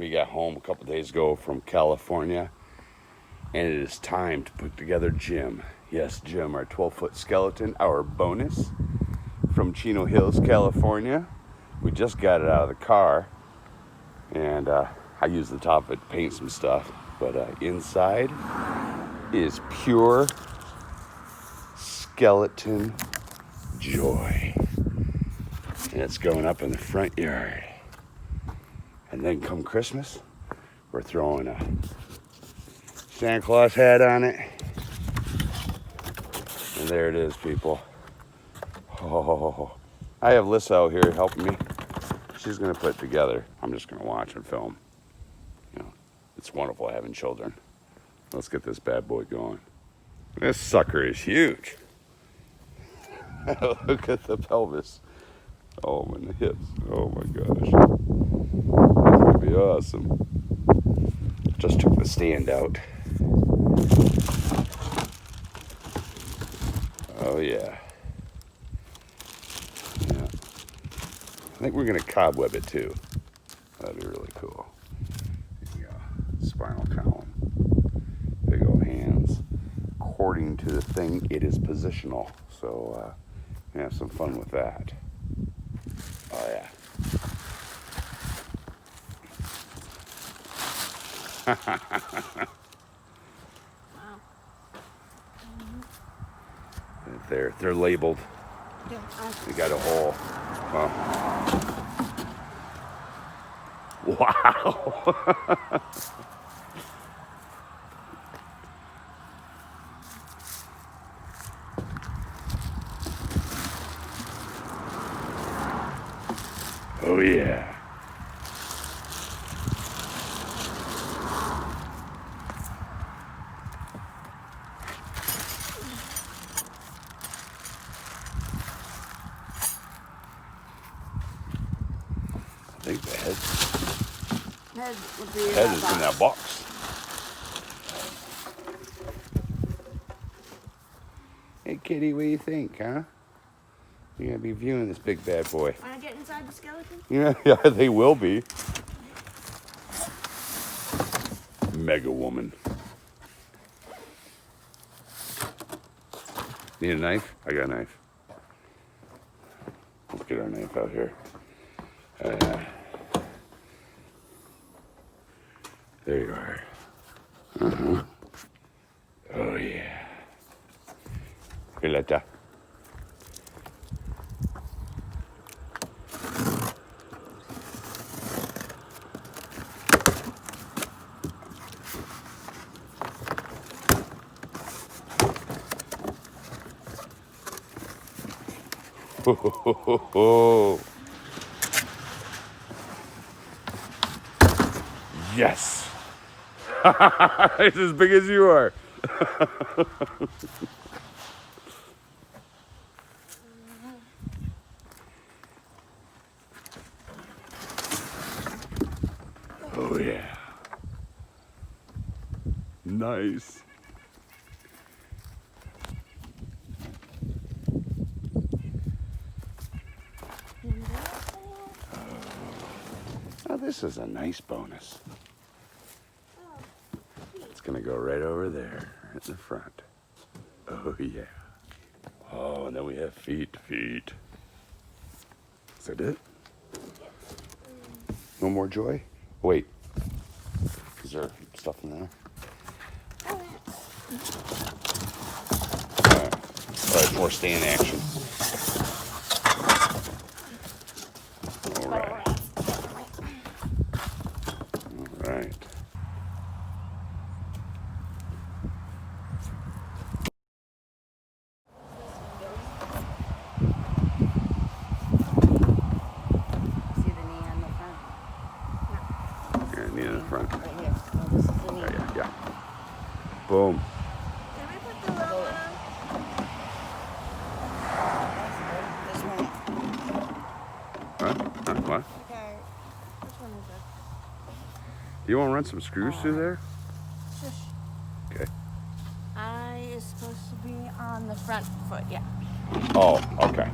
We got home a couple days ago from California, and it is time to put together Jim. Yes, Jim, our 12-foot skeleton, our bonus from Chino Hills, California. We just got it out of the car, and I used the top of it to paint some stuff, but inside is pure skeleton joy. And it's going up in the front yard. And then come Christmas, we're throwing a Santa Claus hat on it. And there it is, people. Oh, I have Lissa out here helping me. She's gonna put it together. I'm just gonna watch and film. You know, it's wonderful having children. Let's get this bad boy going. This sucker is huge. Look at the pelvis. Oh, and the hips. Oh my gosh. That's gonna be awesome. Just took the stand out. Oh yeah. Yeah. I think we're gonna cobweb it too. That'd be really cool. There you go. Spinal column. Big old hands. According to the thing, it is positional. So have some fun with that. Oh yeah. Wow. They're labeled. Yeah, They got a hole. Wow. Oh yeah. I think the head would be head is in that box. Hey kitty, what do you think, huh? You're gonna be viewing this big bad boy. Want to get inside the skeleton? Yeah, they will be. Mega woman. Need a knife? I got a knife. Let's get our knife out here. There you are. Uh-huh. Oh yeah. Violeta. Ho, ho, ho, ho, ho. Yes. It's as big as you are. Oh yeah. Nice. Oh, this is a nice bonus. It's gonna go right over there, right in the front. Oh yeah. Oh, and then we have feet. Is that it? No more joy? Wait. Is there stuff in there? Alright, more stand action. Alright. Alright. See the knee on the front? Yeah, knee in the front. Right here. Oh, this is the knee. Yeah. Boom. Can we put the little one on? This one. Huh? What? Okay. Which one is it? You want to run some screws through there? Shush. Okay. Eye is supposed to be on the front foot, yeah. Oh, okay.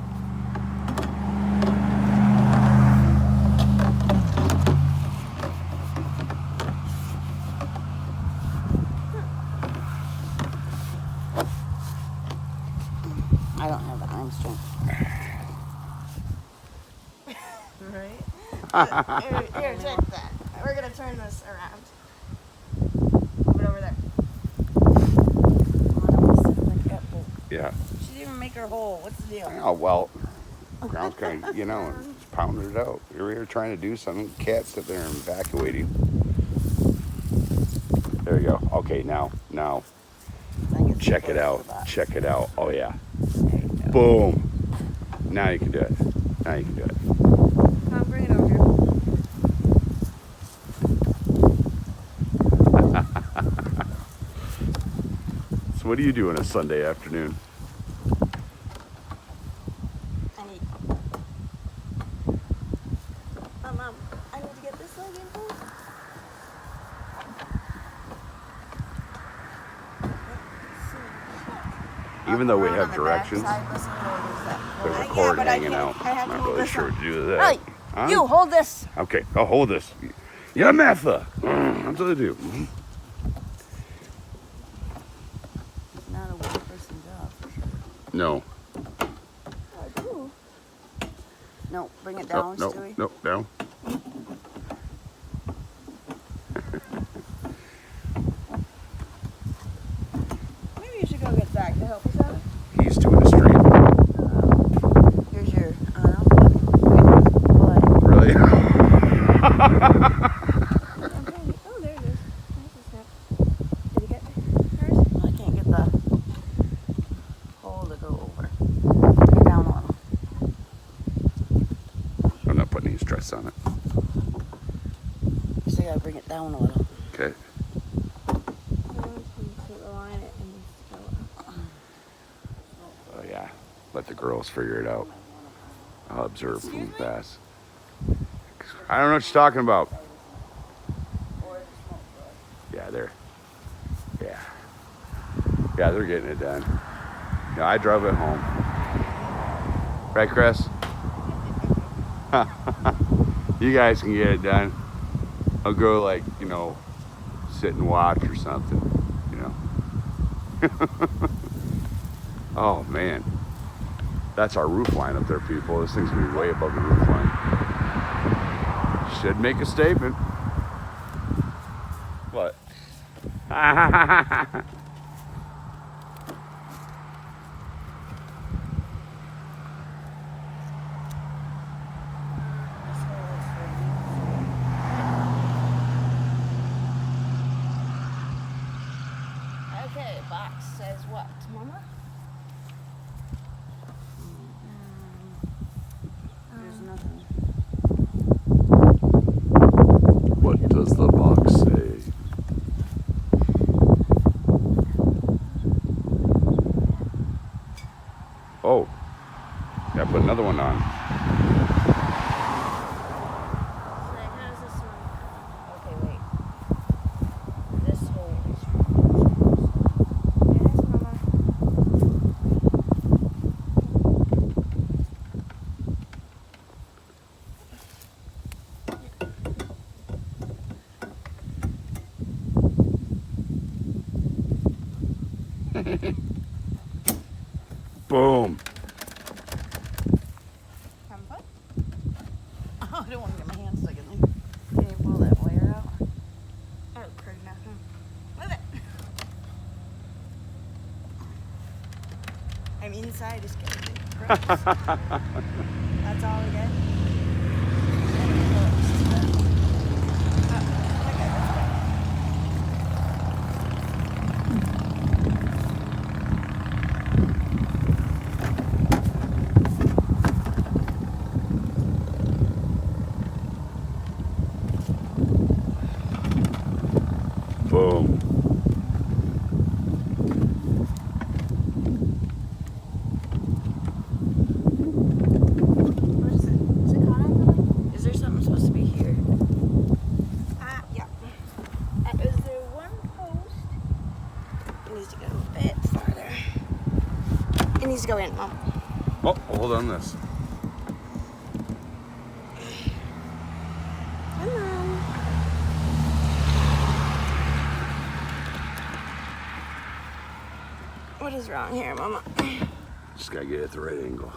I don't have the arm strength. Right? Here, take that. We're gonna turn this around. Move it over there. Yeah. She didn't even make her hole. What's the deal? Oh, well, ground's kind of, just pounding it out. You're here trying to do something. Cat sit there and evacuating. There you go. Okay, now, check it out. Check it out. Oh, yeah. Boom. Now you can do it. Now you can do it. Come bring it over here. So what do you do on a Sunday afternoon? I need to get this leg in first. Even though we have directions, there's a cord hanging out. I'm not really sure what to do with that. Hey, Huh? you hold this. Okay, I'll hold this. Yeah, Martha. That's what I do. It's not a one-person job for sure. No. No, bring it down, Stewie. No, down. Maybe you should go get Zach to help us out. He's doing the street. Here's your, Really? Okay. Oh, there it is. There's the snap. Did you get hers? I can't get the hole to go over. Bring it down a little. I'm not putting any stress on it. So you gotta bring it down a little. Okay. Oh, yeah. Let the girls figure it out. I'll observe from fast. I don't know what you're talking about. Yeah, yeah, they're getting it done. Yeah, I drove it home. Right, Chris? You guys can get it done. I'll go sit and watch or something, Oh, man. That's our roof line up there, people. This thing's gonna be way above the roof line. Should make a statement. What? Okay, box says what, Mama? There's nothing. What does the box say? Oh, yeah, put another one on. How's this one? Okay, wait. This hole is yes, Mama. Boom. Having fun? Oh, I don't want to get my hands stuck in there. Can you pull that wire out? Oh, pretty enough. Move it. I'm inside just getting breaks. That's all we get. Boom. What is it? Is it caught on? Is there something supposed to be here? Yeah. Is there one post? It needs to go a bit farther. It needs to go in, Mom. Oh, hold on this. Come on. What is wrong here, Mama? Just gotta get it at the right angle.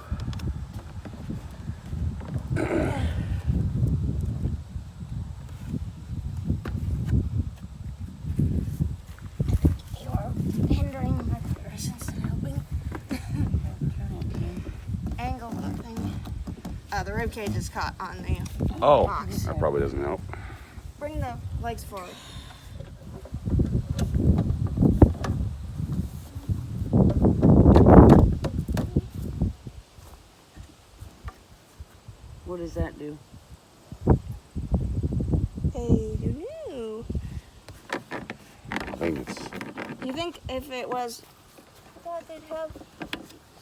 You're hindering my progress instead of helping. Angle that thing. The rib cage is caught on the box. That probably doesn't help. Bring the legs forward. What does that do? Hey, you. I think it's. You think if it was, I thought they'd have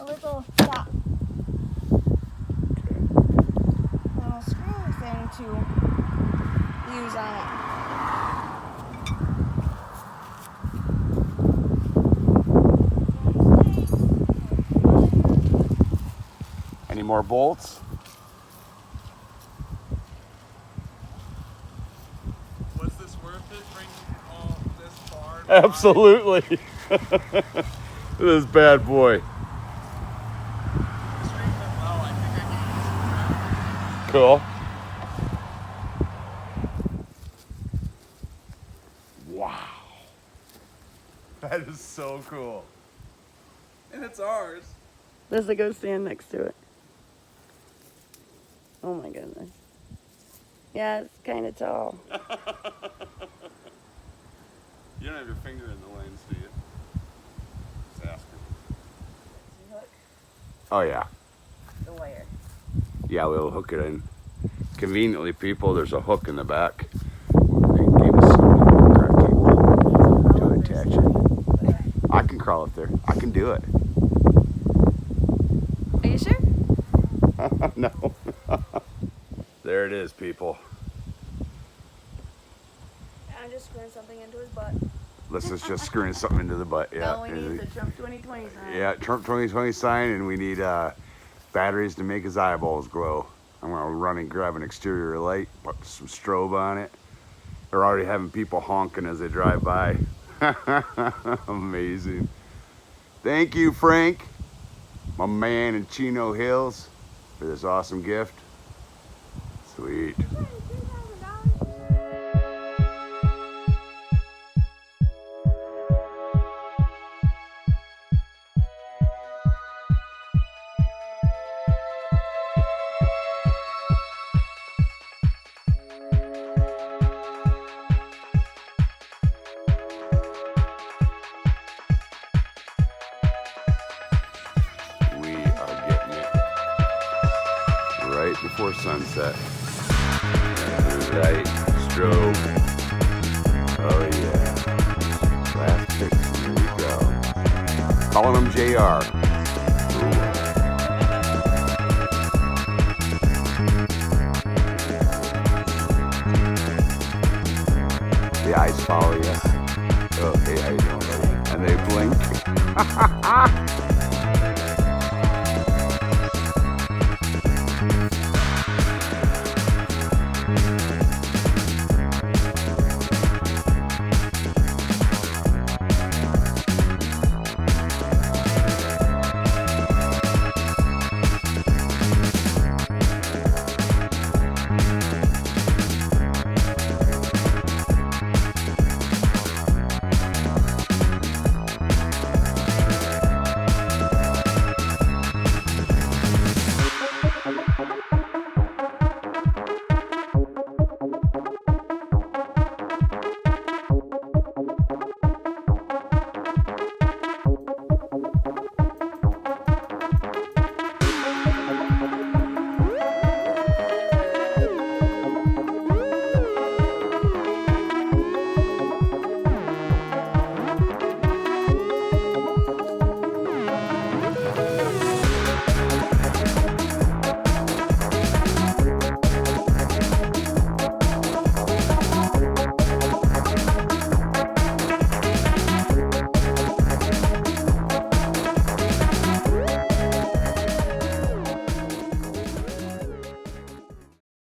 a little stop, little screw thing to use on it. Any more bolts? Was this worth it bringing all this far? Absolutely. Look at this bad boy. Cool. Wow. That is so cool. And it's ours. Does it go stand next to it? Oh my goodness. Yeah, it's kind of tall. You don't have your finger in the lanes, do you? Just asking. Oh yeah. The wire. Yeah, we'll hook it in. Conveniently, people, there's a hook in the back. They gave us some crack cable to attach it. I can crawl up there. I can do it. Are you sure? No. There it is, people. I'm just screwing something into his butt. This is just screwing something into the butt. Yeah. Oh, we need the Trump 2020 sign. Yeah, Trump 2020 sign, and we need batteries to make his eyeballs glow. I'm gonna run and grab an exterior light, put some strobe on it. They're already having people honking as they drive by. Amazing. Thank you, Frank, my man in Chino Hills, for this awesome gift. Sweet. Right before sunset. Light, strobe. Oh yeah. Last pics, here we go. Calling him JR. Ooh. The eyes follow you. Oh, hey, how you doing, buddy? And they blink.